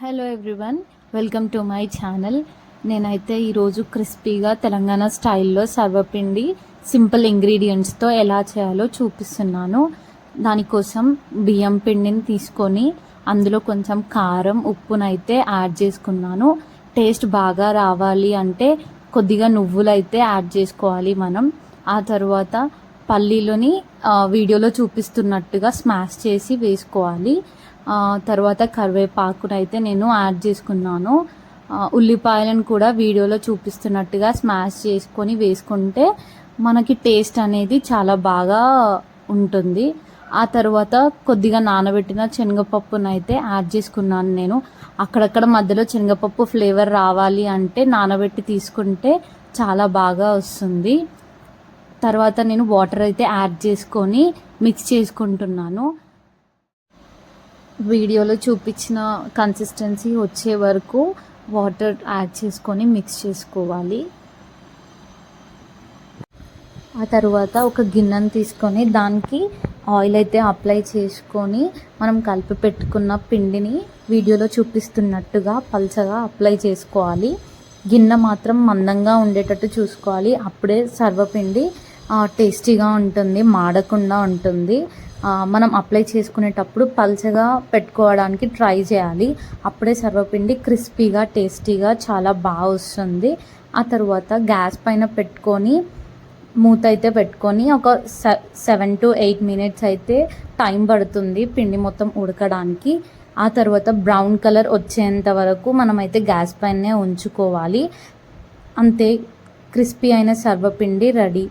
Hello everyone, welcome to my channel. నేనైతే ఈరోజు క్రిస్పీగా తెలంగాణ స్టైల్లో సర్వపిండి సింపుల్ ఇంగ్రీడియంట్స్తో ఎలా చేయాలో చూపిస్తున్నాను. దానికోసం బియ్యం పిండిని తీసుకొని అందులో కొంచెం కారం, ఉప్పునైతే యాడ్ చేసుకున్నాను. టేస్ట్ బాగా రావాలి అంటే కొద్దిగా నువ్వులు అయితే యాడ్ చేసుకోవాలి మనం. ఆ తర్వాత పల్లీలని వీడియోలో చూపిస్తున్నట్టుగా స్మాష్ చేసి వేసుకోవాలి. తర్వాత కరివేపాకునైతే నేను యాడ్ చేసుకున్నాను. ఉల్లిపాయలను కూడా వీడియోలో చూపిస్తున్నట్టుగా స్మాష్ చేసుకొని వేసుకుంటే మనకి టేస్ట్ అనేది చాలా బాగా ఉంటుంది. ఆ తర్వాత కొద్దిగా నానబెట్టిన శనగపప్పునైతే యాడ్ చేసుకున్నాను నేను. అక్కడక్కడ మధ్యలో శనగపప్పు ఫ్లేవర్ రావాలి అంటే నానబెట్టి తీసుకుంటే చాలా బాగా వస్తుంది. తర్వాత నేను వాటర్ అయితే యాడ్ చేసుకొని మిక్స్ చేసుకుంటున్నాను. వీడియోలో చూపించిన కన్సిస్టెన్సీ వచ్చే వరకు వాటర్ యాడ్ చేసుకొని మిక్స్ చేసుకోవాలి. ఆ తర్వాత ఒక గిన్నెను తీసుకొని దానికి ఆయిల్ అయితే అప్లై చేసుకొని మనం కలిపి పెట్టుకున్న పిండిని వీడియోలో చూపిస్తున్నట్టుగా పల్చగా అప్లై చేసుకోవాలి. గిన్నె మాత్రం మందంగా ఉండేటట్టు చూసుకోవాలి. అప్పుడే సర్వపిండి టేస్టీగా ఉంటుంది, మాడకుండా ఉంటుంది. మనం అప్లై చేసుకునేటప్పుడు పల్చగా పెట్టుకోవడానికి ట్రై చేయాలి. అప్పుడే సర్వపిండి క్రిస్పీగా టేస్టీగా చాలా బాగా వస్తుంది. ఆ తర్వాత గ్యాస్ పైన పెట్టుకొని మూత అయితే పెట్టుకొని ఒక 7 to 8 minutes అయితే టైం పడుతుంది పిండి మొత్తం ఉడకడానికి. ఆ తర్వాత బ్రౌన్ కలర్ వచ్చేంత వరకు మనమైతే గ్యాస్ పైనే ఉంచుకోవాలి. అంతే, క్రిస్పీ అయిన సర్వపిండి రెడీ.